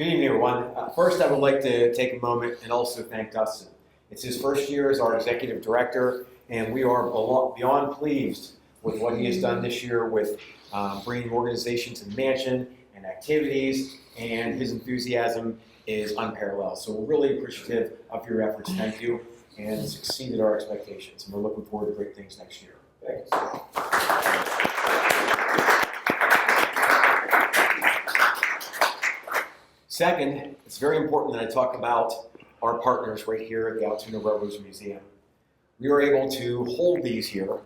Good evening, everyone. First, I would like to take a moment and also thank Dustin. It's his first year as our executive director, and we are beyond pleased with what he has done this year with bringing organization to the mansion and activities, and his enthusiasm is unparalleled. So we're really appreciative of your efforts. Thank you, and it's exceeded our expectations, and we're looking forward to great things next year. Thanks. Second, it's very important that I talk about our partners right here at the Altoona Railroads Museum. We are able to hold these here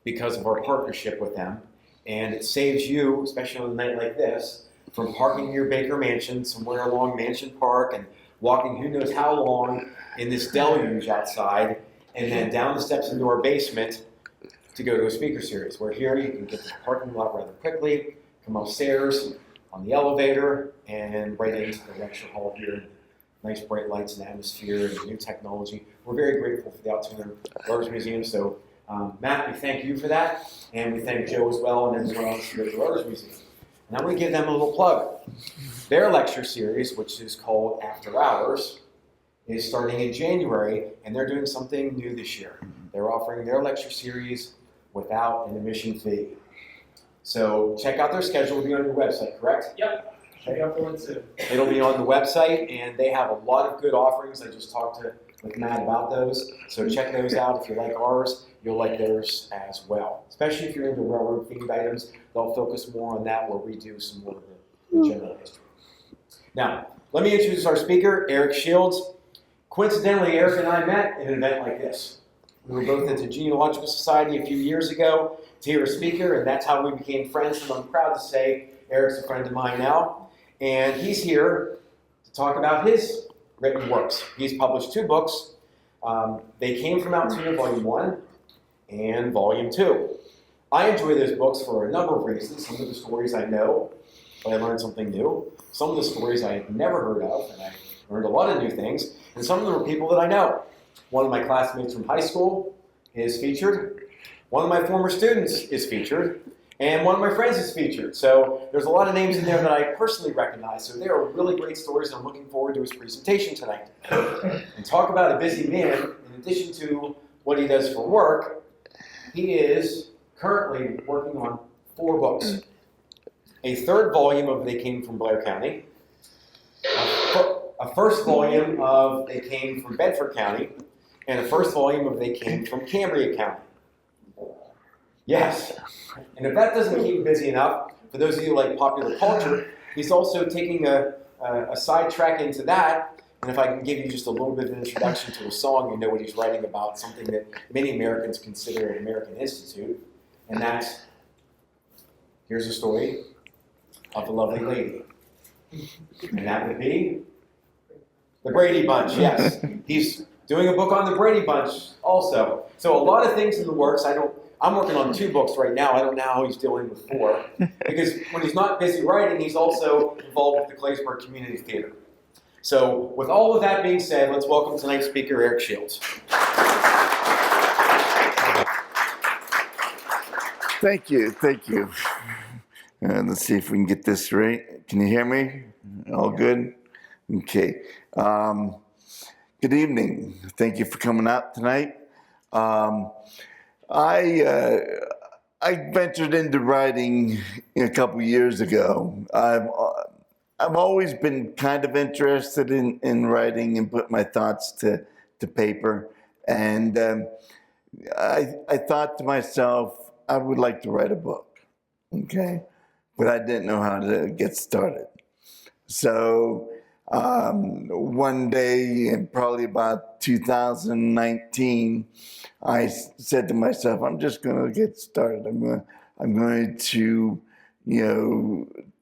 because of our partnership with them, and it saves you, especially on a night like this, from parking near Baker Mansion, somewhere along Mansion Park, and walking who knows how long in this deluge outside, and then down the steps into our basement to go to a speaker series. Where here you can get to the parking lot rather quickly, come upstairs on the elevator, and right into the lecture hall here. Nice bright lights and atmosphere and new technology. We're very grateful for the Altoona Railroads Museum. So Matt, we thank you for that, and we thank Joe as well and everyone else here at the Railroads Museum. And I'm going to give them a little plug. Their lecture series, which is called After Hours, is starting in January, and they're doing something new this year. They're offering their lecture series without an admission fee. So check out their schedule. It'll be on your website, correct? Yep. Check out the one too. It'll be on the website, and they have a lot of good offerings. I just talked with Matt about those. So check those out. If you like ours, you'll like theirs as well. Especially if you're into railroad themed items, they'll focus more on that, where we do some more of the general history. Now, let me introduce our speaker, Eric Shields. Coincidentally, Eric and I met at an event like this. We were both at the Genealogical Society a few years ago to hear a speaker, and that's how we became friends. And I'm proud to say Eric's a friend of mine now. And he's here to talk about his written works. He's published 2 books. They came from Altoona, Volume 1 and Volume 2. I enjoy those books for a number of reasons. Some of the stories I know, but I learned something new. Some of the stories I had never heard of, and I learned a lot of new things. And some of them are people that I know. One of my classmates from high school is featured. One of my former students is featured. And one of my friends is featured. So there's a lot of names in there that I personally recognize. So they are really great stories, and I'm looking forward to his presentation tonight. And talk about a busy man. In addition to what he does for work, he is currently working on 4 books. A 3rd volume of They Came from Blair County, a 1st volume of They Came from Bedford County, and a 1st volume of They Came from Cambria County. Yes. And if that doesn't keep him busy enough, for those of you who like popular culture, he's also taking a sidetrack into that. And if I can give you just a little bit of an introduction to a song, you know what he's writing about, something that many Americans consider an American institute. And that's, here's a story of a lovely lady. And that would be the Brady Bunch, yes. He's doing a book on the Brady Bunch also. So a lot of things in the works. I'm working on 2 books right now. I don't know how he's dealing with 4. Because when he's not busy writing, he's also involved with the Claysburg Community Theater. So with all of that being said, let's welcome tonight's speaker, Eric Shields. Thank you. Let's see if we can get this right. Can you hear me? All good? Okay. Good evening. Thank you for coming out tonight. I ventured into writing a couple years ago. I've always been kind of interested in writing and put my thoughts to paper. And I thought to myself, I would like to write a book, okay? But I didn't know how to get started. So one day, in probably about 2019, I said to myself, I'm just going to get started. I'm going to,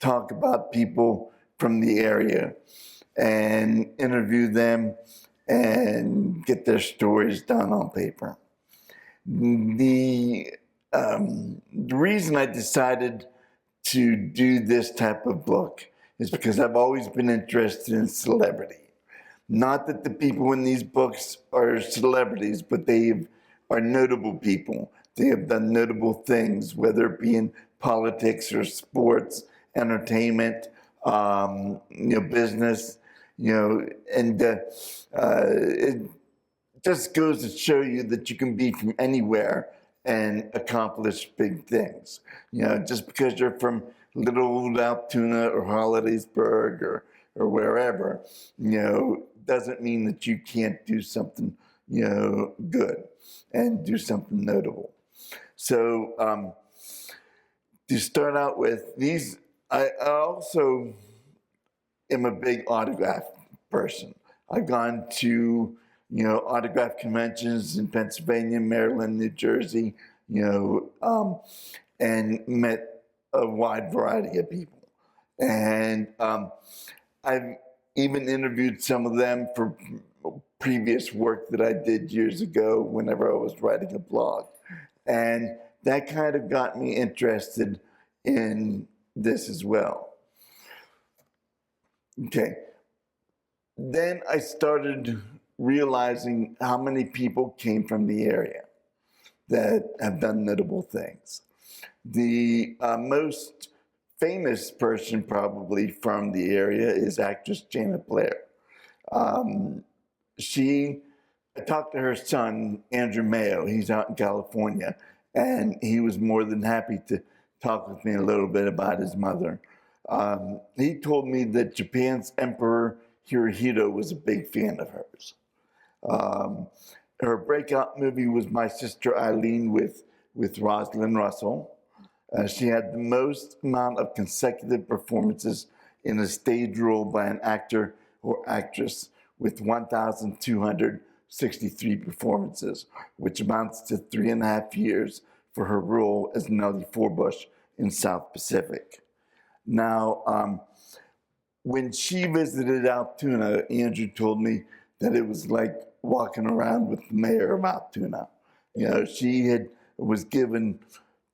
talk about people from the area and interview them and get their stories down on paper. The reason I decided to do this type of book is because I've always been interested in celebrity. Not that the people in these books are celebrities, but they are notable people. They have done notable things, whether it be in politics or sports, entertainment, business, and it just goes to show you that you can be from anywhere and accomplish big things. Just because you're from little old Altoona or Hollidaysburg or wherever, doesn't mean that you can't do something, good and do something notable. So to start out with, I also am a big autograph person. I've gone to, autograph conventions in Pennsylvania, Maryland, New Jersey, and met a wide variety of people. And I've even interviewed some of them for previous work that I did years ago whenever I was writing a blog. And that kind of got me interested in this as well. Okay. Then I started realizing how many people came from the area that have done notable things. The most famous person probably from the area is actress Janet Blair. I talked to her son, Andrew Mayo. He's out in California, and he was more than happy to talk with me a little bit about his mother. He told me that Japan's Emperor Hirohito was a big fan of hers. Her breakout movie was My Sister Eileen with Rosalind Russell. She had the most amount of consecutive performances in a stage role by an actor or actress with 1,263 performances, which amounts to 3.5 years for her role as Nellie Forbush in South Pacific. Now, when she visited Altoona, Andrew told me that it was like walking around with the mayor of Altoona. She was given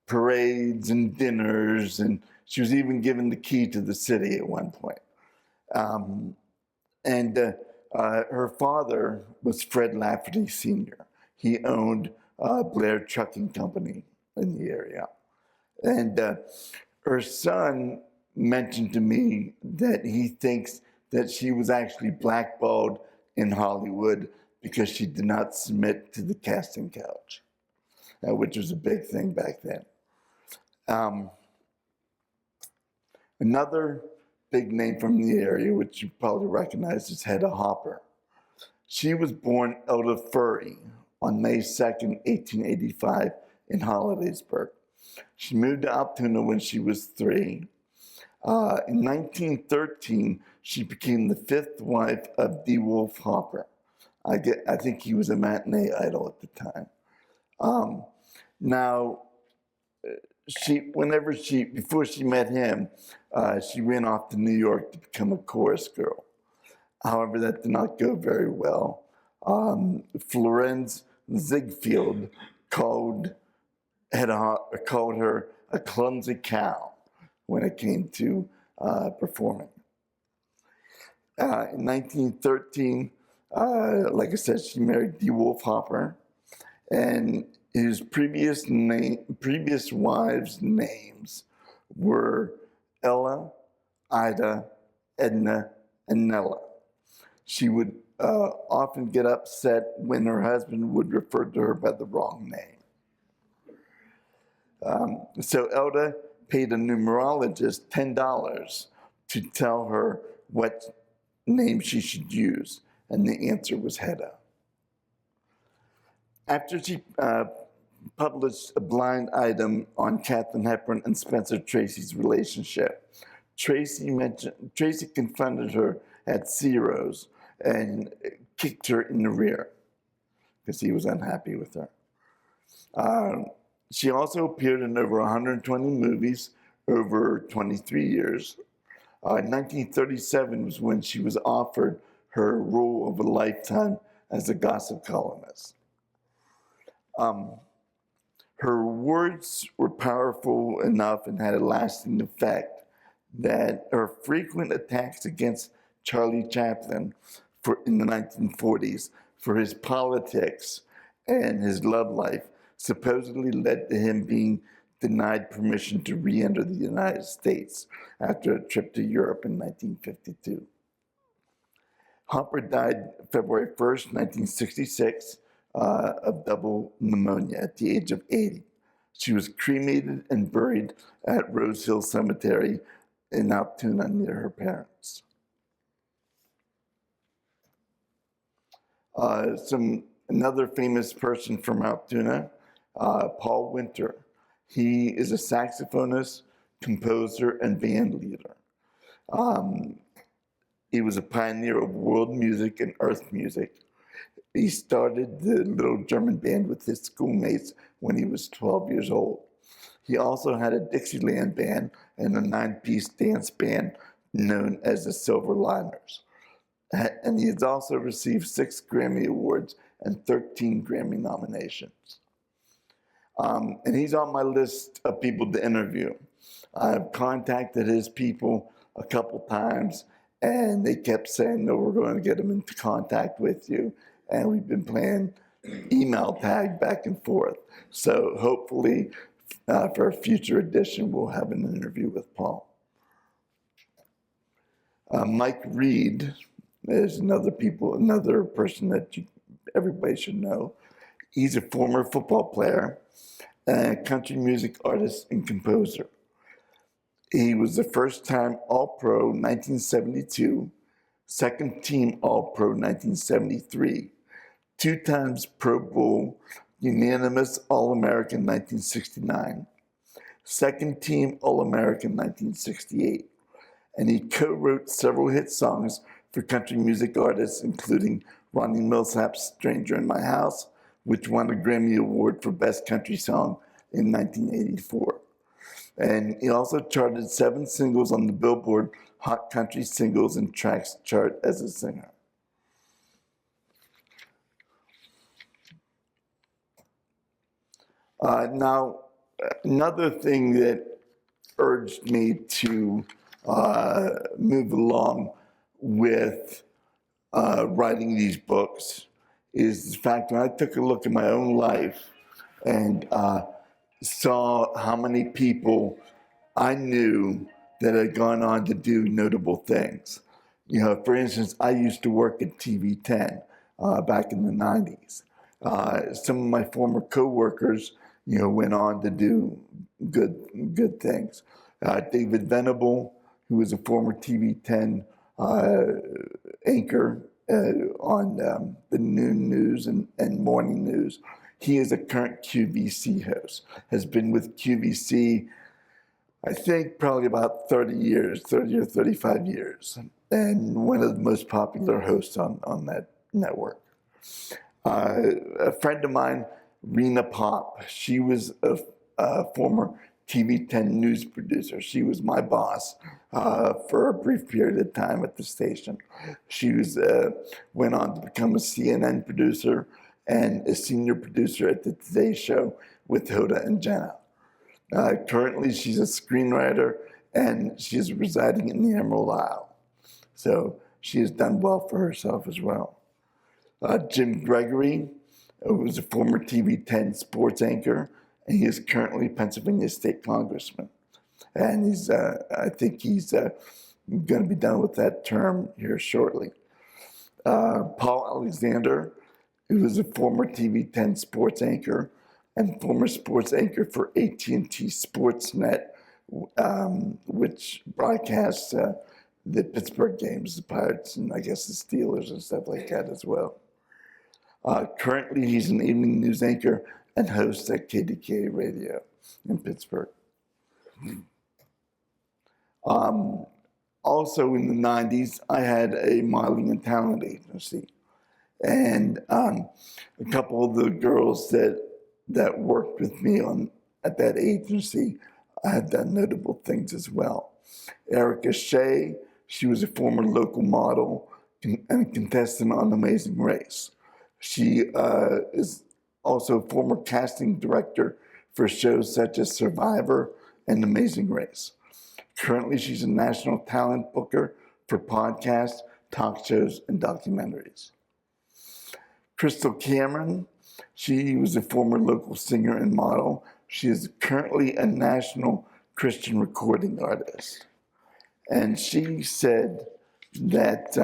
parades and dinners, and she was even given the key to the city at one point. Her father was Fred Lafferty Sr. He owned Blair Trucking Company in the area. And her son mentioned to me that he thinks that she was actually blackballed in Hollywood because she did not submit to the casting couch, which was a big thing back then. Another big name from the area, which you probably recognize, is Hedda Hopper. She was born Elda Furry on May 2nd, 1885 in Hollidaysburg. She moved to Altoona when she was 3. In 1913, she became the 5th wife of D. Wolf Hopper. I think he was a matinee idol at the time. Before she met him, she ran off to New York to become a chorus girl. However, that did not go very well. Florence Ziegfeld called her a clumsy cow when it came to performing. In 1913, like I said, she married D. Wolf Hopper, and his previous wives' names were Ella, Ida, Edna, and Nella. She would often get upset when her husband would refer to her by the wrong name. So Elda paid a numerologist $10 to tell her what name she should use, and the answer was Hedda. After she published a blind item on Katharine Hepburn and Spencer Tracy's relationship, Tracy confronted her at Ciro's and kicked her in the rear because he was unhappy with her. She also appeared in over 120 movies over 23 years. 1937 was when she was offered her role of a lifetime as a gossip columnist. Her words were powerful enough and had a lasting effect that her frequent attacks against Charlie Chaplin in the 1940s for his politics and his love life supposedly led to him being denied permission to re-enter the United States after a trip to Europe in 1952. Humper died February 1st, 1966, of double pneumonia at the age of 80. She was cremated and buried at Rose Hill Cemetery in Altoona near her parents. Another famous person from Altoona, Paul Winter. He is a saxophonist, composer, and band leader. He was a pioneer of world music and earth music. He started the Little German Band with his schoolmates when he was 12 years old. He also had a Dixieland band and a 9-piece dance band known as the Silver Liners. And he has also received 6 Grammy Awards and 13 Grammy nominations. And he's on my list of people to interview. I've contacted his people a couple times, and they kept saying, no, we're going to get him into contact with you. And we've been playing email tag back and forth. So hopefully for a future edition, we'll have an interview with Paul. Mike Reed is another person that everybody should know. He's a former football player, a country music artist and composer. He was the first-time All-Pro 1972, second-team All-Pro 1973, 2 times Pro Bowl, unanimous All-American 1969, second-team All-American 1968, and he co-wrote several hit songs for country music artists, including Ronnie Millsap's Stranger in My House, which won a Grammy Award for Best Country Song in 1984. And he also charted 7 singles on the Billboard Hot Country Singles and Tracks chart as a singer. Now, another thing that urged me to move along with writing these books is the fact when I took a look at my own life and saw how many people I knew that had gone on to do notable things. You know, for instance, I used to work at TV10 back in the 90s. Some of my former coworkers, went on to do good things. David Venable, who was a former TV10 anchor on the noon news and morning news. He is a current QVC host, has been with QVC, I think probably about 30 or 35 years, and one of the most popular hosts on that network. A friend of mine, Rena Pop, she was a former TV10 news producer. She was my boss for a brief period of time at the station. She went on to become a CNN producer and a senior producer at the Today Show with Hoda and Jenna. Currently, she's a screenwriter and she's residing in the Emerald Isle. So she has done well for herself as well. Jim Gregory, who was a former TV10 sports anchor, and he is currently Pennsylvania State Congressman. And I think he's going to be done with that term here shortly. Paul Alexander, who was a former TV10 sports anchor and former sports anchor for AT&T Sportsnet, which broadcasts the Pittsburgh games, the Pirates, and I guess the Steelers and stuff like that as well. Currently, he's an evening news anchor and host at KDKA Radio in Pittsburgh. Also in the 90s, I had a modeling and talent agency. And a couple of the girls that worked with me at that agency have done notable things as well. Erica Shea, she was a former local model and a contestant on Amazing Race. She is also a former casting director for shows such as Survivor and Amazing Race. Currently, she's a national talent booker for podcasts, talk shows, and documentaries. Crystal Cameron, she was a former local singer and model. She is currently a national Christian recording artist. And she said that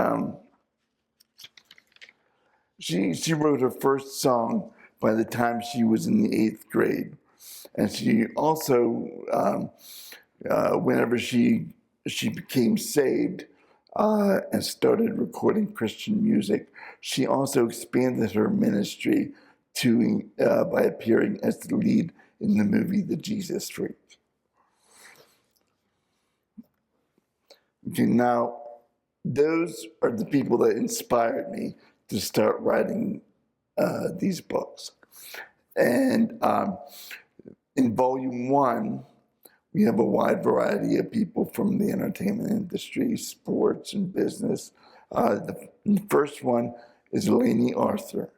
she wrote her first song by the time she was in the 8th grade. And she also, whenever she became saved and started recording Christian music, she also expanded her ministry by appearing as the lead in the movie The Jesus Freak. Okay, now, those are the people that inspired me to start writing these books. And in volume 1, we have a wide variety of people from the entertainment industry, sports, and business. The first one is Lainey Arthur.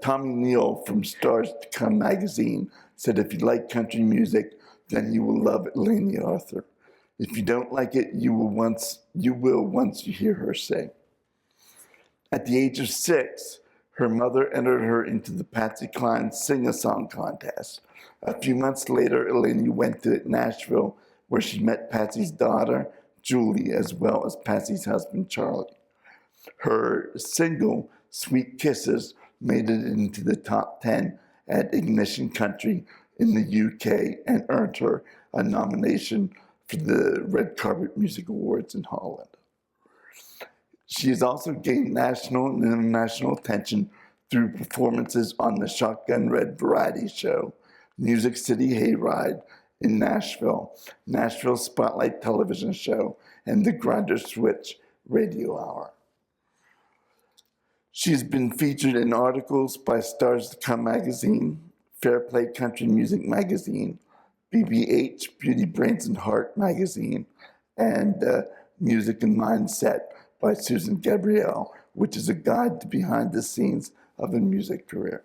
Tommy Neal from Stars to Come magazine said, if you like country music, then you will love Lainey Arthur. If you don't like it, you will once you hear her sing. At the age of 6, her mother entered her into the Patsy Cline Sing-A-Song contest. A few months later, Lainey went to Nashville, where she met Patsy's daughter, Julie, as well as Patsy's husband, Charlie. Her single, Sweet Kisses, made it into the top 10 at Ignition Country in the UK and earned her a nomination for the Red Carpet Music Awards in Holland. She has also gained national and international attention through performances on the Shotgun Red variety show, Music City Hayride in Nashville, Nashville Spotlight television show, and the Grinder Switch radio hour. She's been featured in articles by Stars to Come magazine, Fair Play Country Music magazine, BBH Beauty, Brains, and Heart magazine, and Music and Mindset by Susan Gabrielle, which is a guide to behind the scenes of a music career.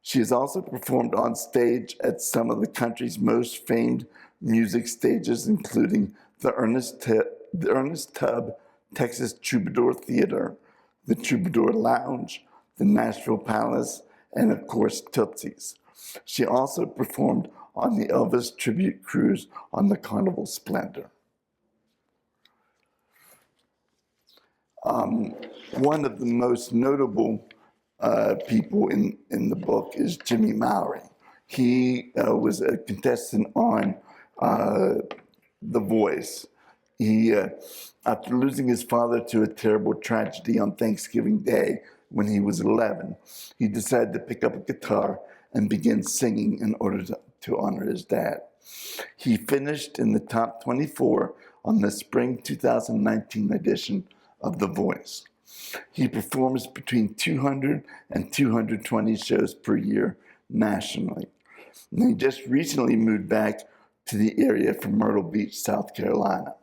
She has also performed on stage at some of the country's most famed music stages, including the Ernest Tubb Texas Troubadour Theater, the Troubadour Lounge, the Nashville Palace, and of course, Tootsie's. She also performed on the Elvis tribute cruise on the Carnival Splendor. One of the most notable people in the book is Jimmy Mowry. He was a contestant on The Voice. He, after losing his father to a terrible tragedy on Thanksgiving Day when he was 11, he decided to pick up a guitar and begin singing in order to honor his dad. He finished in the top 24 on the spring 2019 edition of The Voice. He performs between 200 and 220 shows per year nationally. And he just recently moved back to the area from Myrtle Beach, South Carolina.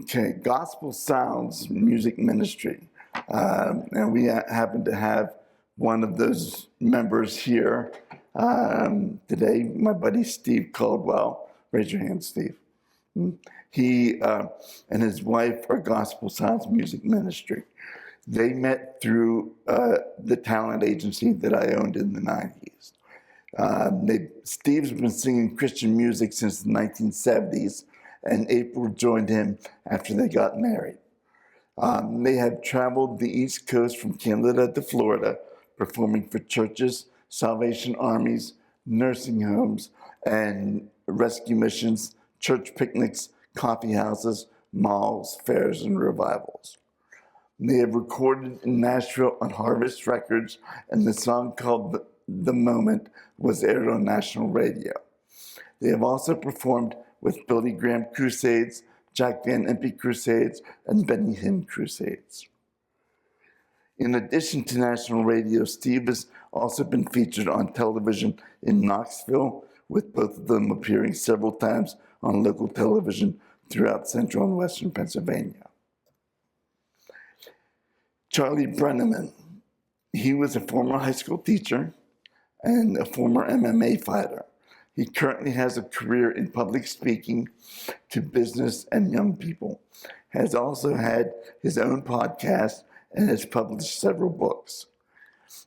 Okay, Gospel Sounds Music Ministry. And we happen to have one of those members here today, my buddy Steve Caldwell. Raise your hand, Steve. He and his wife are Gospel Sounds Music Ministry. They met through the talent agency that I owned in the 90s. Steve's been singing Christian music since the 1970s, and April joined him after they got married. They have traveled the East Coast from Canada to Florida, performing for churches, Salvation Armies, nursing homes, and rescue missions, church picnics, coffee houses, malls, fairs, and revivals. They have recorded in Nashville on Harvest Records, and the song called The Moment was aired on national radio. They have also performed with Billy Graham Crusades, Jack Van Impe Crusades, and Benny Hinn Crusades. In addition to national radio, Steve has also been featured on television in Knoxville, with both of them appearing several times on local television throughout central and western Pennsylvania. Charlie Brenneman, he was a former high school teacher and a former MMA fighter. He currently has a career in public speaking to business and young people, has also had his own podcast, and has published several books.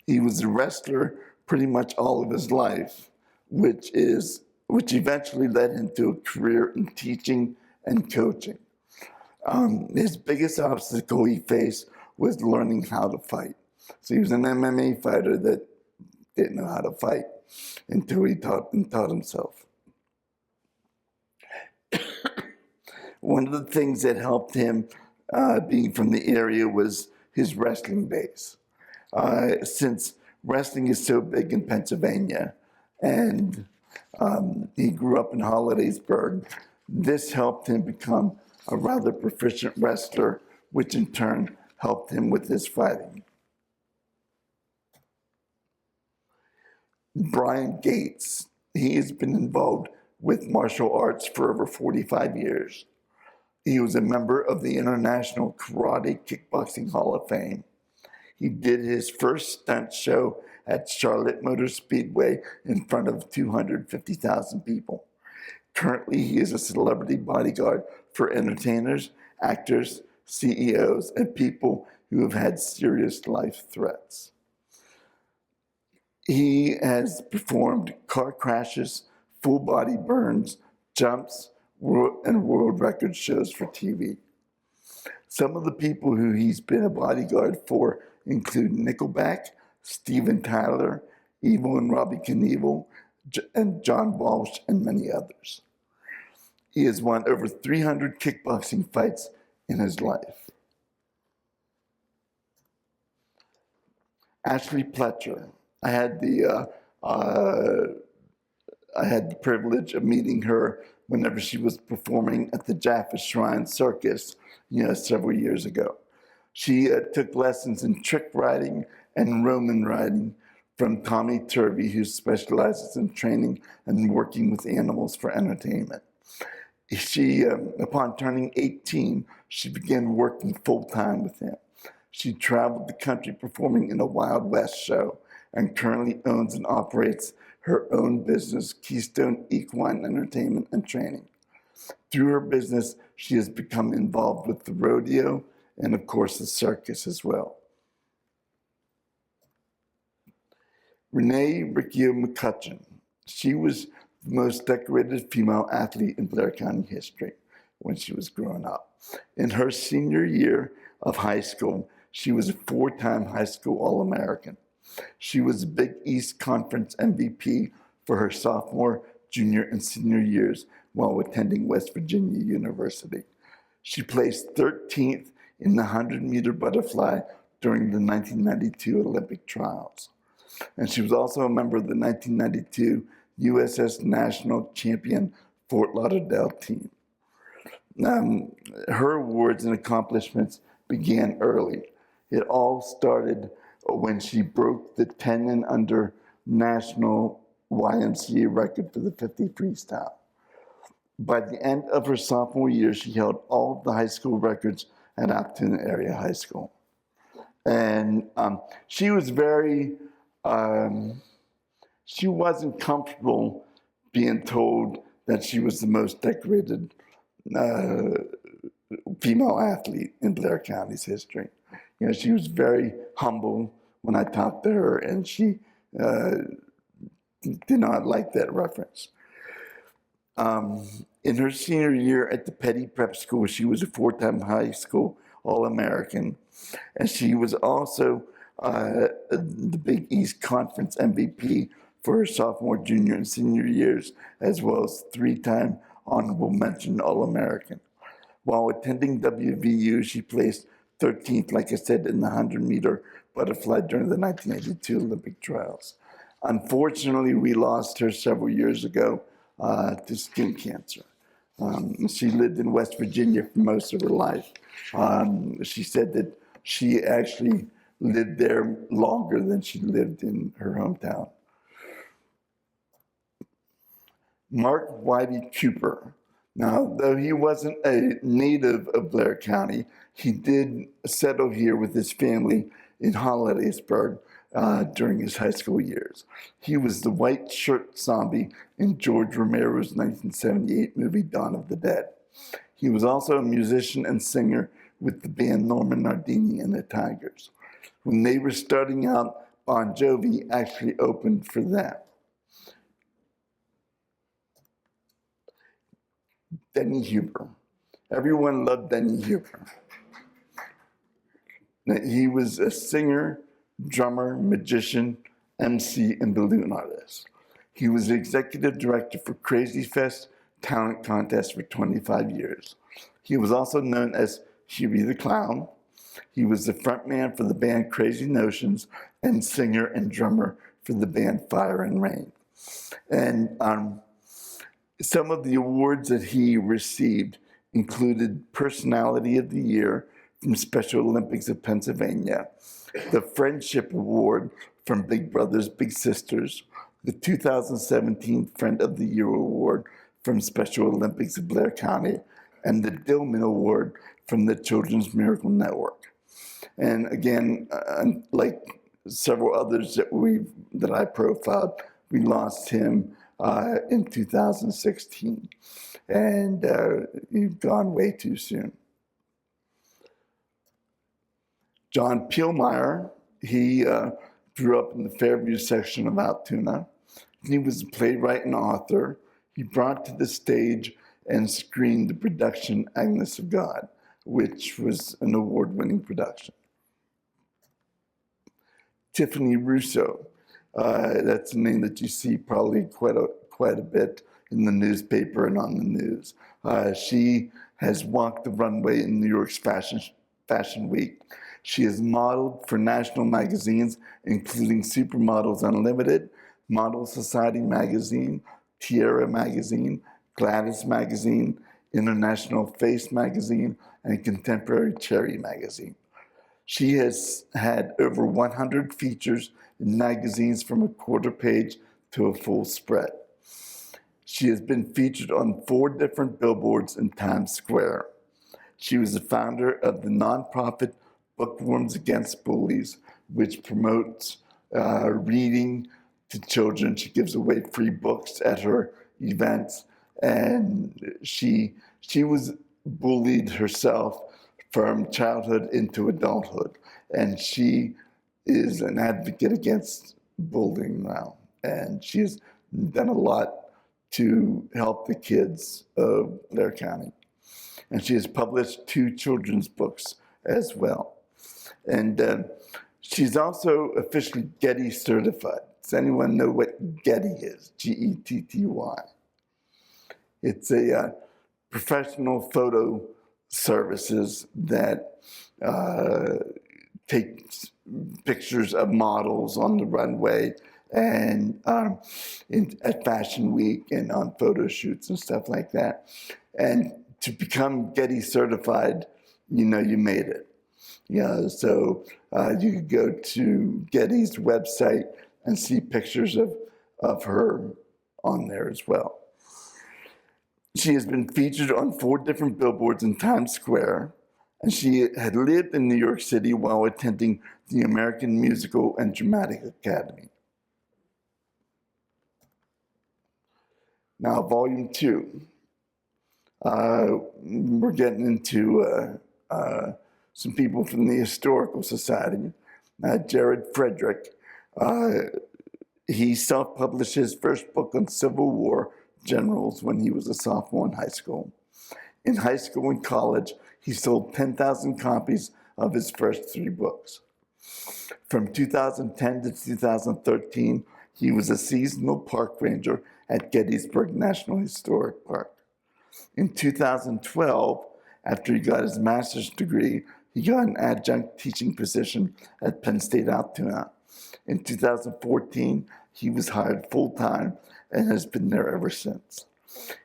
He was a wrestler pretty much all of his life, which eventually led him to a career in teaching and coaching. His biggest obstacle he faced was learning how to fight. So he was an MMA fighter that didn't know how to fight until he taught himself. One of the things that helped him, being from the area, was his wrestling base. Since wrestling is so big in Pennsylvania, and he grew up in Hollidaysburg, this helped him become a rather proficient wrestler, which in turn helped him with his fighting. Brian Gates, he has been involved with martial arts for over 45 years. He was a member of the International Karate Kickboxing Hall of Fame. He did his first stunt show at Charlotte Motor Speedway in front of 250,000 people. Currently, he is a celebrity bodyguard for entertainers, actors, CEOs, and people who have had serious life threats. He has performed car crashes, full body burns, jumps, and world record shows for TV. Some of the people who he's been a bodyguard for include Nickelback, Steven Tyler, Evil and Robbie Knievel, and John Walsh, and many others. He has won over 300 kickboxing fights in his life. Ashley Pletcher. I had the privilege of meeting her whenever she was performing at the Jaffa Shrine Circus, several years ago. She took lessons in trick riding and Roman riding from Tommy Turvey, who specializes in training and working with animals for entertainment. She, upon turning 18, she began working full-time with him. She traveled the country performing in a Wild West show and currently owns and operates her own business, Keystone Equine Entertainment and Training. Through her business, she has become involved with the rodeo and, of course, the circus as well. Renee Riccio McCutcheon. She was the most decorated female athlete in Blair County history when she was growing up. In her senior year of high school, she was a 4-time high school All-American. She was a Big East Conference MVP for her sophomore, junior, and senior years while attending West Virginia University. She placed 13th in the 100-meter butterfly during the 1992 Olympic trials. And she was also a member of the 1992 USS National Champion Fort Lauderdale team. Her awards and accomplishments began early. It all started when she broke the 10 and under national YMCA record for the 50 freestyle. By the end of her sophomore year, she held all of the high school records at Altoona Area High School. And she was she wasn't comfortable being told that she was the most decorated female athlete in Blair County's history. She was very humble when I talked to her, and she did not like that reference. In her senior year at the Petty Prep School, she was a 4-time high school All-American, and she was also the Big East Conference MVP for her sophomore, junior, and senior years, as well as 3-time honorable mention All-American. While attending WVU, she placed 13th, like I said, in the 100-meter butterfly during the 1982 Olympic trials. Unfortunately, we lost her several years ago to skin cancer. She lived in West Virginia for most of her life. She said that she actually lived there longer than she lived in her hometown. Mark Whitey Cooper. Now, though he wasn't a native of Blair County, he did settle here with his family in Hollidaysburg during his high school years. He was the white shirt zombie in George Romero's 1978 movie Dawn of the Dead. He was also a musician and singer with the band Norman Nardini and the Tigers. When they were starting out, Bon Jovi actually opened for them. Denny Huber. Everyone loved Denny Huber. Now, he was a singer, drummer, magician, MC, and balloon artist. He was the executive director for Crazy Fest Talent Contest for 25 years. He was also known as Huey the Clown. He was the frontman for the band Crazy Notions and singer and drummer for the band Fire and Rain. And some of the awards that he received included Personality of the Year from Special Olympics of Pennsylvania, the Friendship Award from Big Brothers Big Sisters, the 2017 Friend of the Year Award from Special Olympics of Blair County, and the Dillman Award from the Children's Miracle Network. And again, like several others that I profiled, we lost him in 2016, and he's gone way too soon. John Peelmeyer, he grew up in the Fairview section of Altoona. He was a playwright and author. He brought to the stage and screened the production Agnes of God, which was an award-winning production. Tiffany Russo, that's a name that you see probably quite a bit in the newspaper and on the news. She has walked the runway in New York's Fashion Week. She has modeled for national magazines, including Supermodels Unlimited, Model Society Magazine, Tierra Magazine, Gladys Magazine, International Face Magazine, and Contemporary Cherry Magazine. She has had over 100 features in magazines from a quarter page to a full spread. She has been featured on 4 different billboards in Times Square. She was the founder of the nonprofit Bookworms Against Bullies, which promotes reading to children. She gives away free books at her events, and she was bullied herself from childhood into adulthood, and she is an advocate against bullying now, and she has done a lot to help the kids of Blair County. And she has published 2 children's books as well. And she's also officially Getty certified. Does anyone know what Getty is? Getty. It's a professional photo services that takes pictures of models on the runway and at Fashion Week and on photo shoots and stuff like that. And to become Getty certified, you made it. So you could go to Getty's website and see pictures of her on there as well. She has been featured on 4 different billboards in Times Square, and she had lived in New York City while attending the American Musical and Dramatic Academy. Now, Volume 2. We're getting into some people from the Historical Society. Jared Frederick, he self-published his first book on Civil War generals when he was a sophomore in high school. In high school and college, he sold 10,000 copies of his first 3 books. From 2010 to 2013, he was a seasonal park ranger at Gettysburg National Historic Park. In 2012, after he got his master's degree, he got an adjunct teaching position at Penn State Altoona. In 2014, he was hired full-time and has been there ever since.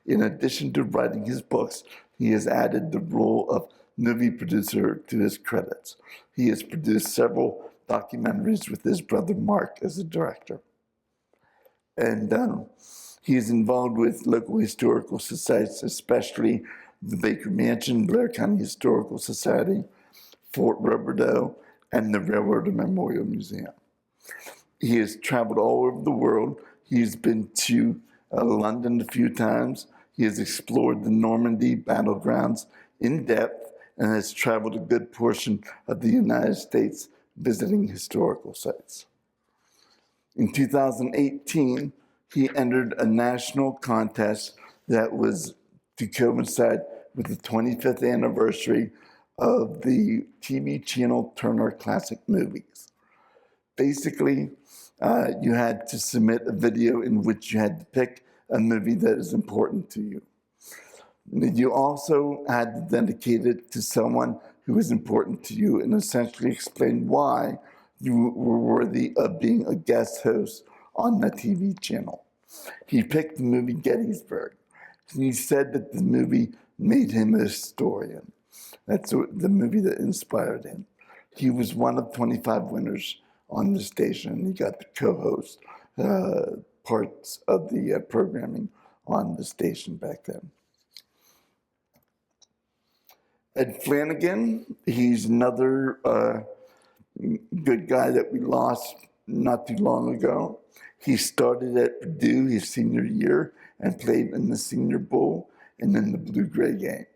In addition to writing his books, he has added the role of movie producer to his credits. He has produced several documentaries with his brother Mark as a director. And he is involved with local historical societies, especially the Baker Mansion, Blair County Historical Society, Fort Roberdeau, and the Railroad Memorial Museum. He has traveled all over the world. He's been to London a few times. He has explored the Normandy battlegrounds in depth and has traveled a good portion of the United States visiting historical sites. In 2018, he entered a national contest that was to coincide with the 25th anniversary of the TV channel Turner Classic Movies. Basically, you had to submit a video in which you had to pick a movie that is important to you. You also had to dedicate it to someone who was important to you and essentially explain why you were worthy of being a guest host on the TV channel. He picked the movie Gettysburg. And he said that the movie made him a historian. That's the movie that inspired him. He was one of 25 winners on the station. He got the co-host parts of the programming on the station back then. Ed Flanagan, he's another good guy that we lost not too long ago. He started at Purdue his senior year and played in the Senior Bowl and in the Blue-Gray game.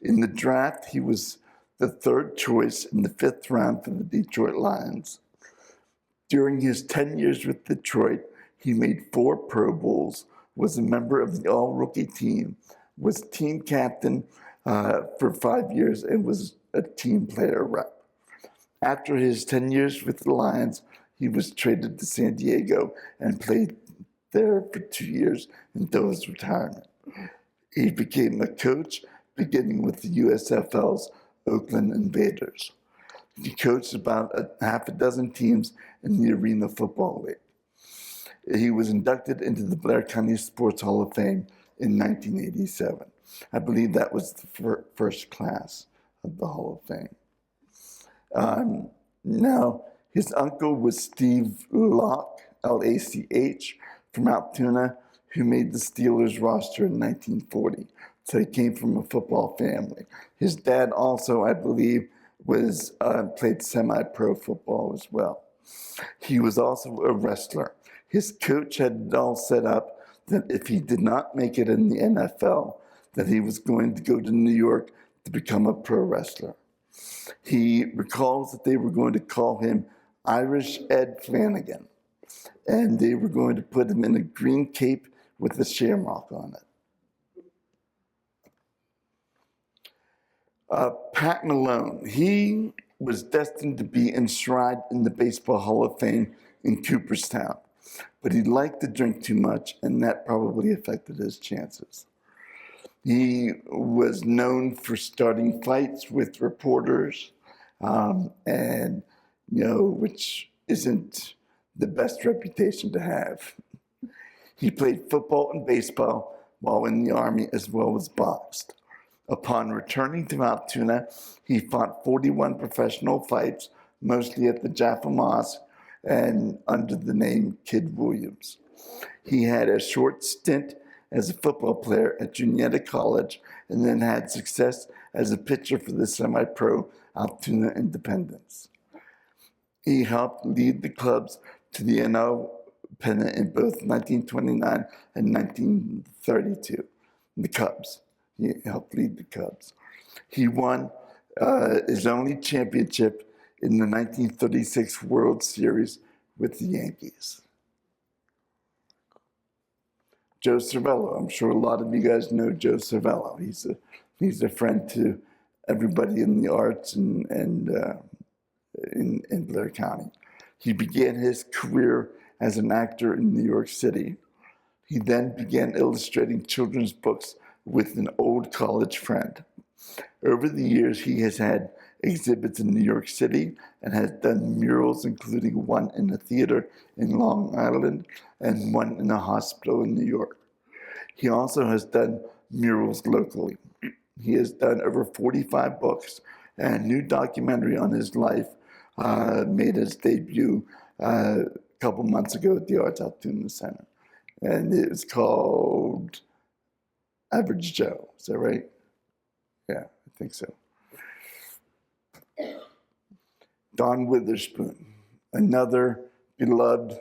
In the draft, he was the third choice in the 5th round for the Detroit Lions. During his 10 years with Detroit, he made 4 Pro Bowls, was a member of the All-Rookie team, was team captain for 5 years, and was a team player rep. After his 10 years with the Lions, he was traded to San Diego and played there for 2 years until his retirement. He became a coach, beginning with the USFL's Oakland Invaders. He coached about half a dozen teams in the Arena Football League. He was inducted into the Blair County Sports Hall of Fame in 1987. I believe that was the first class of the Hall of Fame. Now, his uncle was Steve Lach, L-A-C-H, from Altoona, who made the Steelers roster in 1940. So he came from a football family. His dad also, I believe, played semi-pro football as well. He was also a wrestler. His coach had it all set up that if he did not make it in the NFL, that he was going to go to New York to become a pro wrestler. He recalls that they were going to call him Irish Ed Flanagan, and they were going to put him in a green cape with a shamrock on it. Pat Malone, he was destined to be enshrined in the Baseball Hall of Fame in Cooperstown, but he liked to drink too much, and that probably affected his chances. He was known for starting fights with reporters, and which isn't the best reputation to have. He played football and baseball while in the Army, as well as boxed. Upon returning to Altoona, he fought 41 professional fights, mostly at the Jaffa Mosque and under the name Kid Williams. He had a short stint as a football player at Juniata College and then had success as a pitcher for the semi-pro Altoona Independents. He helped lead the clubs to the NL pennant in both 1929 and 1932, the Cubs. He helped lead the Cubs. He won his only championship in the 1936 World Series with the Yankees. Joe Cervello. I'm sure a lot of you guys know Joe Cervello. He's a friend to everybody in the arts and in Blair County. He began his career as an actor in New York City. He then began illustrating children's books with an old college friend. Over the years, he has had exhibits in New York City and has done murals, including one in a theater in Long Island and one in a hospital in New York. He also has done murals locally. He has done over 45 books, and a new documentary on his life made his debut a couple months ago at the Arts Altoona Center. And it's called Average Joe. Is that right? Yeah, I think so. Don Witherspoon, another beloved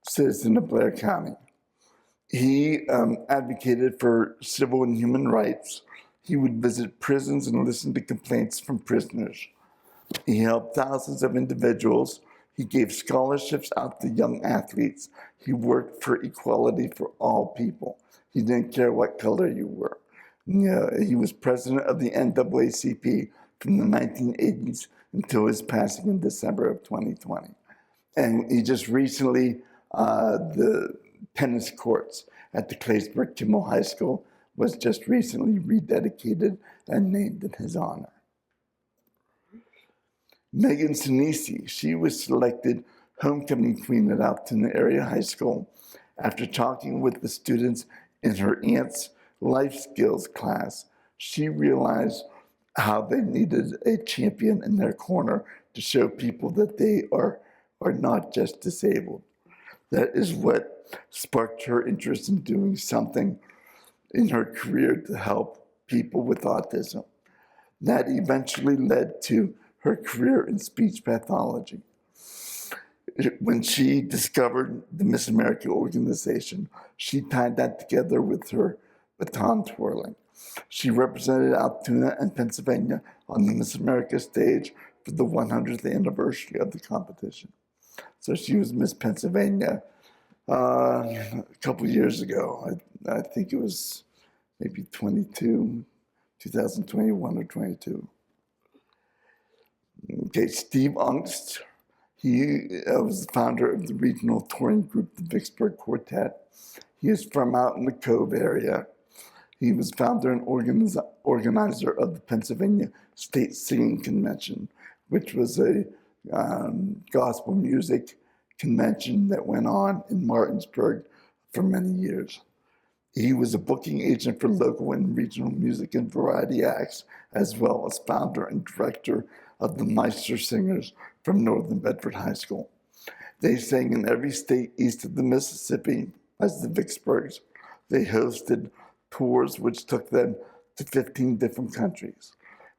citizen of Blair County. He advocated for civil and human rights. He would visit prisons and listen to complaints from prisoners. He helped thousands of individuals He gave scholarships out to young athletes. He worked for equality for all people. He didn't care what color you were. He was president of the NAACP from the 1980s until his passing in December of 2020. And he just recently, the tennis courts at the Claysburg Kimmel High School was just recently rededicated and named in his honor. Megan Sinisi, she was selected homecoming queen at Altoona Area High School after talking with the students in her aunt's life skills class. She realized how they needed a champion in their corner to show people that they are not just disabled. That is what sparked her interest in doing something in her career to help people with autism. That eventually led to her career in speech pathology. When she discovered the Miss America organization, she tied that together with her baton twirling. She represented Altoona and Pennsylvania on the Miss America stage for the 100th anniversary of the competition. So she was Miss Pennsylvania a couple years ago. I think it was maybe 2021 or 22. Okay, Steve Ungst, he was the founder of the regional touring group, the Vicksburg Quartet. He is from out in the Cove area. He was founder and organizer of the Pennsylvania State Singing Convention, which was a gospel music convention that went on in Martinsburg for many years. He was a booking agent for local and regional music and variety acts, as well as founder and director of the Meister Singers from Northern Bedford High School. They sang in every state east of the Mississippi as the Vicksburgs. They hosted tours which took them to 15 different countries.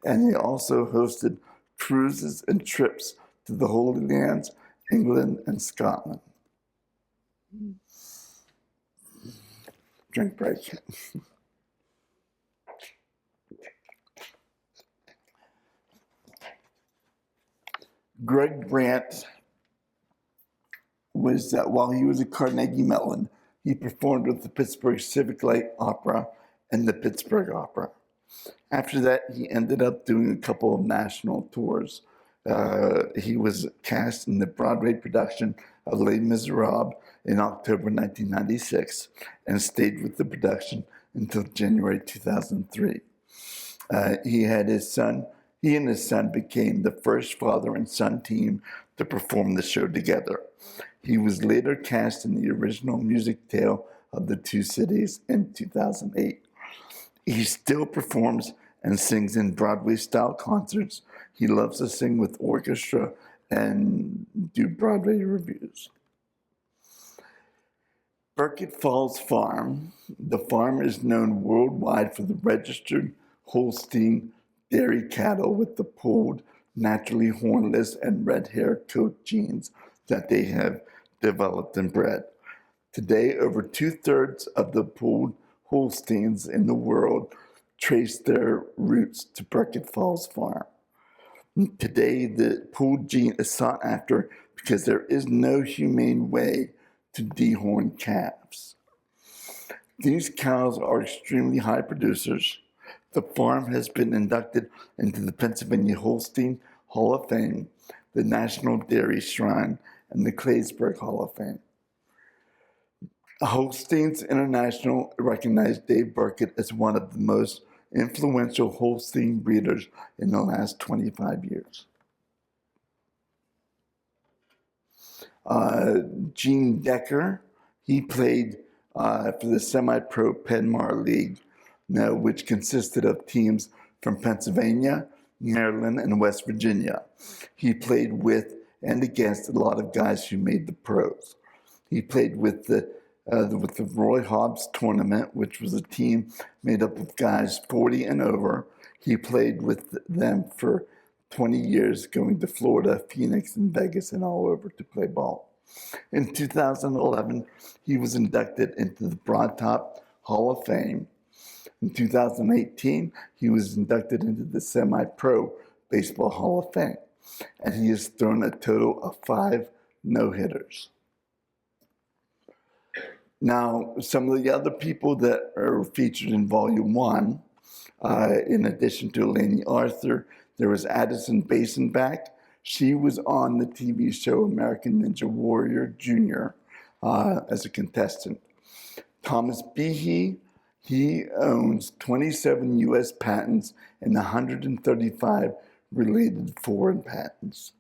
And they also hosted cruises and trips to the Holy Lands, England, and Scotland. Drink break. Greg Brandt was, while he was at Carnegie Mellon, he performed with the Pittsburgh Civic Light Opera and the Pittsburgh Opera. After that, he ended up doing a couple of national tours. He was cast in the Broadway production of Les Miserables in October 1996 and stayed with the production until January 2003. He and his son became the first father and son team to perform the show together. He was later cast in the original music tale of the Two Cities in 2008. He still performs and sings in Broadway-style concerts. He loves to sing with orchestra and do Broadway reviews. Burkett Falls Farm. The farm is known worldwide for the registered Holstein dairy cattle with the polled, naturally hornless, and red hair coat genes that they have developed and bred. Today, over 2/3 of the polled Holsteins in the world trace their roots to Burkett Falls Farm. Today, the pooled gene is sought after because there is no humane way to dehorn calves. These cows are extremely high producers. The farm has been inducted into the Pennsylvania Holstein Hall of Fame, the National Dairy Shrine, and the Claysburg Hall of Fame. Holsteins International recognized Dave Burkett as one of the most influential Holstein breeders in the last 25 years. Gene Decker, he played for the semi-pro Penmar League, which consisted of teams from Pennsylvania, Maryland, and West Virginia. He played with and against a lot of guys who made the pros. He played with the Roy Hobbs tournament, which was a team made up of guys 40 and over. He played with them for 20 years, going to Florida, Phoenix, and Vegas, and all over to play ball. In 2011, he was inducted into the Broad Top Hall of Fame. In 2018, he was inducted into the Semi-Pro Baseball Hall of Fame. and he has thrown a total of 5 no-hitters. Now, some of the other people that are featured in Volume 1, in addition to Laney Arthur, there was Addison Basenback. She was on the TV show American Ninja Warrior Jr. As a contestant. Thomas Behe, he owns 27 U.S. patents and 135 related foreign patents.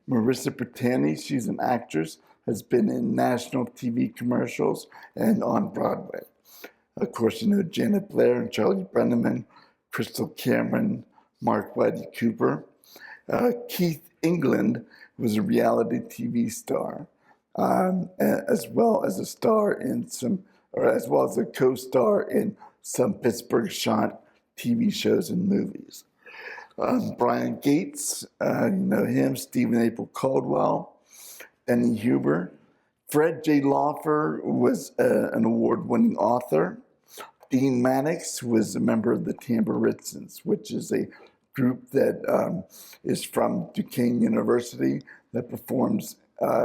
Marissa Bertani, she's an actress, has been in national TV commercials and on Broadway. Of course, you know Janet Blair and Charlie Brenneman, Crystal Cameron, Mark Whitey Cooper. Keith England was a reality TV star, as well as a star in some, or as well as a co-star in some Pittsburgh shot TV shows and movies. Brian Gates, you know him, Stephen April Caldwell, Benny Huber. Fred J. Laufer was an award-winning author. Dean Mannix was a member of the Tamburitzans, which is a group that is from Duquesne University that performs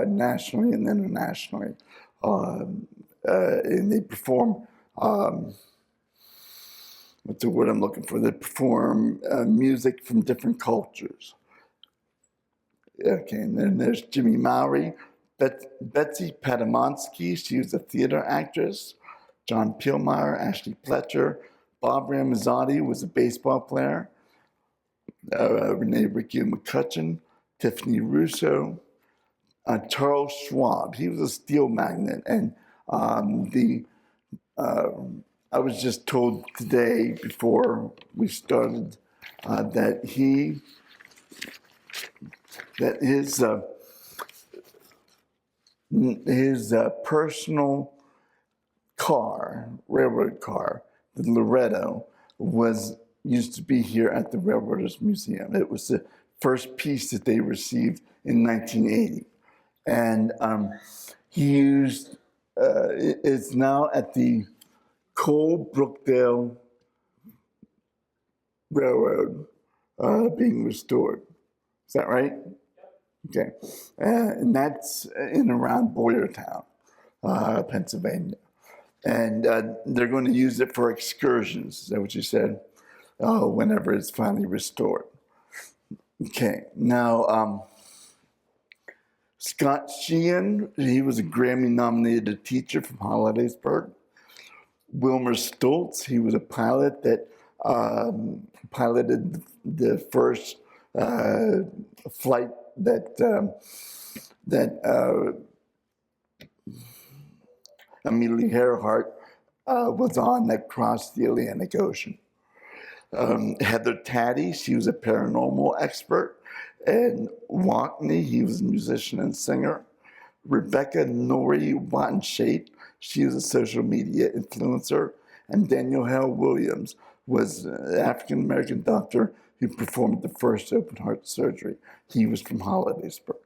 nationally and internationally. And they perform, what's the word I'm looking for? They perform music from different cultures. Okay, and then there's Jimmy Mowry. Betsy Padamonsky, she was a theater actress. John Pillmeyer, Ashley Fletcher. Bob Ramazzotti was a baseball player. Renee Riccio McCutcheon. Tiffany Russo. Charles Schwab, he was a steel magnate. And I was just told today before we started that his personal car, railroad car, the Loretto, used to be here at the Railroaders Museum. It was the first piece that they received in 1980. And it's now at the Cole Brookdale Railroad being restored. Is that right? Okay. And that's in around Boyertown, Pennsylvania. And they're going to use it for excursions. Is that what you said? Oh, whenever it's finally restored. Okay. Now, Scott Sheehan, he was a Grammy-nominated teacher from Hollidaysburg. Wilmer Stoltz, he was a pilot that piloted the first flight that Amelia Earhart was on that crossed the Atlantic Ocean. Heather Taddy, she was a paranormal expert. And Watney, he was a musician and singer. Rebecca Nori Wattenshate, she was a social media influencer. And Daniel Hale Williams was an African-American doctor who performed the first open heart surgery. He was from Hollidaysburg.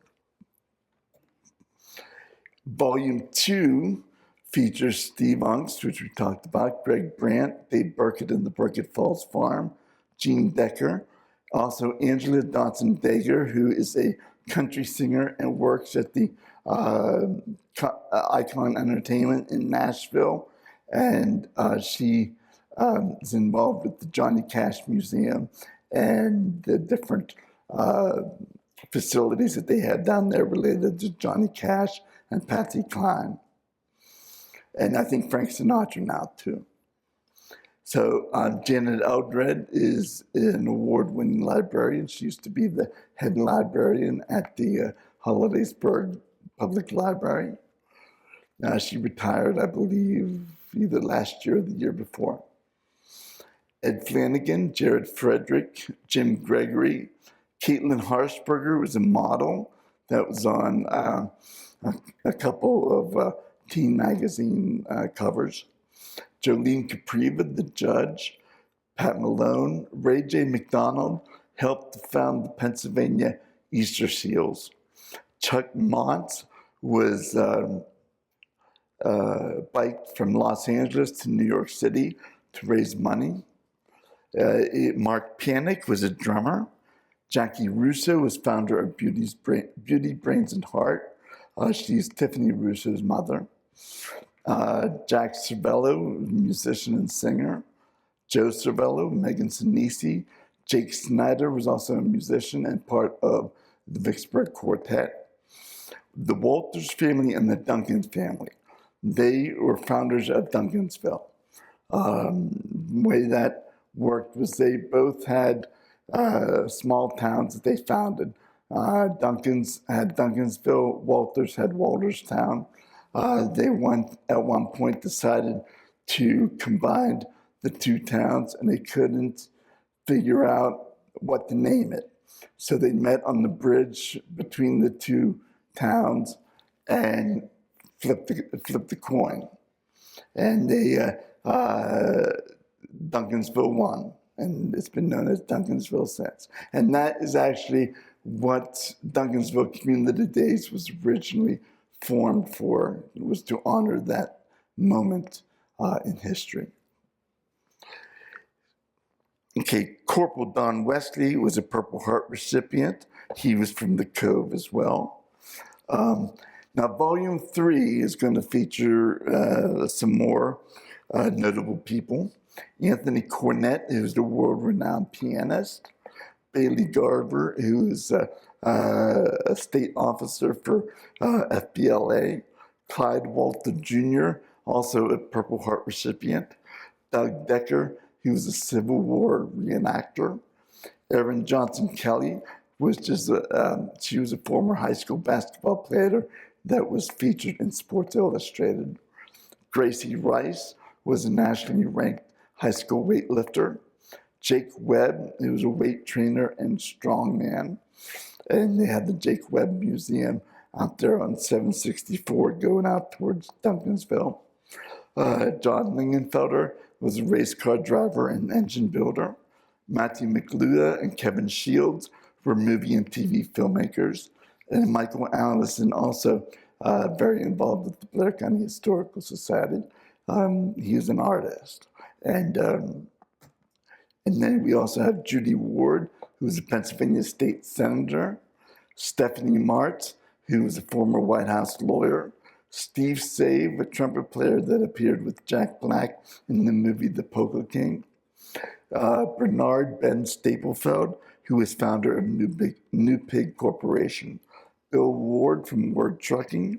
Volume 2 features Steve Unks, which we talked about, Greg Brandt, Dave Burkett and the Burkett Falls Farm, Gene Decker, also Angela Dotson-Dager, who is a country singer and works at the Icon Entertainment in Nashville. And she is involved with the Johnny Cash Museum and the different facilities that they have down there related to Johnny Cash and Patsy Cline. And I think Frank Sinatra now, too. So Janet Eldred is an award-winning librarian. She used to be the head librarian at the Hollidaysburg Public Library. She retired, I believe, either last year or the year before. Ed Flanagan, Jared Frederick, Jim Gregory. Caitlin Harshberger was a model that was on a couple of teen magazine covers. Jolene Capriva, the judge. Pat Malone. Ray J. McDonald helped found the Pennsylvania Easter Seals. Chuck Montz was biked from Los Angeles to New York City to raise money. Mark Panic was a drummer. Jackie Russo is founder of Beauty, Brains, and Heart. She's Tiffany Russo's mother. Jack Cervello, musician and singer. Joe Cervello, Megan Sinisi. Jake Snyder was also a musician and part of the Vicksburg Quartet. The Walters family and the Duncan family. They were founders of Duncansville. The way that worked was they both had small towns that they founded. Duncan's had Duncansville, Walters had Walterstown. They at one point decided to combine the two towns, and they couldn't figure out what to name it. So they met on the bridge between the two towns and flipped the coin. And they Duncansville won, and it's been known as Duncansville since. And that is actually what Duncansville Community Days was originally formed for. It was to honor that moment in history. Okay, Corporal Don Wesley was a Purple Heart recipient. He was from the Cove as well. Now, Volume 3 is going to feature some more notable people. Anthony Cornett, who's the world-renowned pianist. Bailey Garver, who is a state officer for FBLA. Clyde Walter Jr., also a Purple Heart recipient. Doug Decker, he was a Civil War reenactor. Erin Johnson Kelly she was a former high school basketball player that was featured in Sports Illustrated. Gracie Rice was a nationally ranked high school weightlifter. Jake Webb, who was a weight trainer and strongman. And they had the Jake Webb Museum out there on 764 going out towards Duncansville. John Lingenfelder was a race car driver and engine builder. Matthew McLuha and Kevin Shields were movie and TV filmmakers. And Michael Allison, also very involved with the Blair County Historical Society. He was an artist. And then we also have Judy Ward, who was a Pennsylvania state senator. Stephanie Martz, who was a former White House lawyer. Steve Save, a trumpet player that appeared with Jack Black in the movie The Polka King. Bernard Ben Staplefeld, who was founder of New Pig Corporation. Bill Ward from Ward Trucking.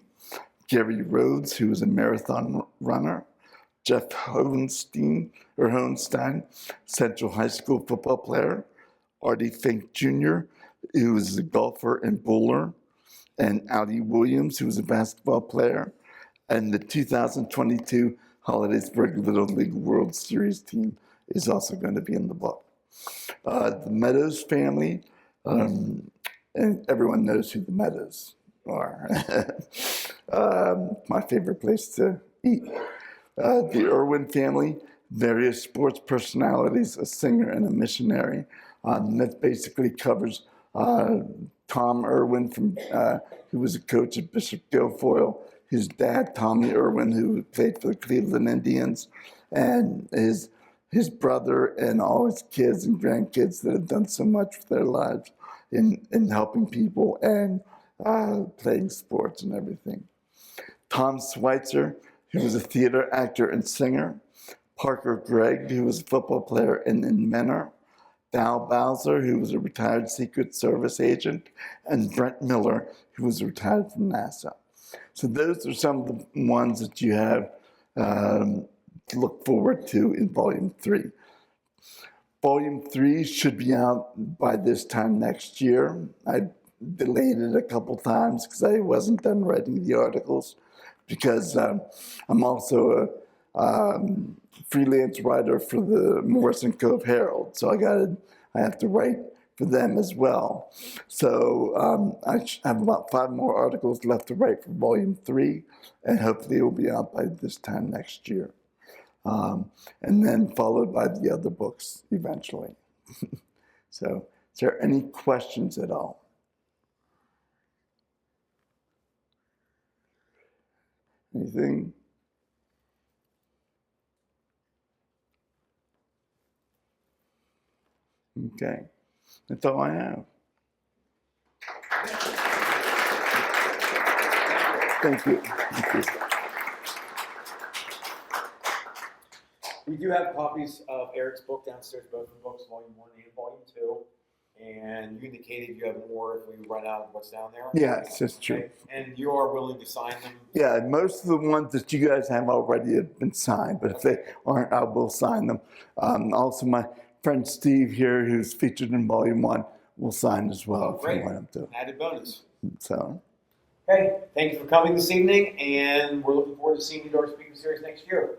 Gary Rhodes, who was a marathon runner. Jeff Hohenstein, Central High School football player. Artie Fink Jr., who was a golfer and bowler. And Ali Williams, who was a basketball player. And the 2022 Hollidaysburg Little League World Series team is also going to be in the book. The Meadows family, and everyone knows who the Meadows are. My favorite place to eat. The Irwin family, various sports personalities, a singer and a missionary. That basically covers Tom Irwin, who was a coach at Bishop Guilfoyle, his dad, Tommy Irwin, who played for the Cleveland Indians, and his brother and all his kids and grandkids that have done so much with their lives in helping people and playing sports and everything. Tom Schweitzer, who was a theater actor and singer. Parker Gregg, who was a football player and inventor. Dal Bowser, who was a retired Secret Service agent, and Brent Miller, who was retired from NASA. So those are some of the ones that you have to look forward to in Volume 3. Volume 3 should be out by this time next year. I delayed it a couple times because I wasn't done writing the articles, because I'm also a freelance writer for the Morrison Cove Herald, so I have to write for them as well. So I have about 5 more articles left to write for Volume 3, and hopefully it will be out by this time next year. And then followed by the other books eventually. So, is there any questions at all? Anything? Okay, that's all I have. Thank you. Thank you. We do have copies of Eric's book downstairs, both the books, Volume 1 and Volume 2. And you indicated you have more if we run out of what's down there. Yes, that's true. Okay. And you are willing to sign them? Yeah, most of the ones that you guys have already have been signed, but if they aren't, I will sign them. Also, my friend Steve here, who's featured in Volume 1, will sign as well if you want him to. Added bonus. So, Okay, thank you for coming this evening, and we're looking forward to seeing you at our speaking series next year.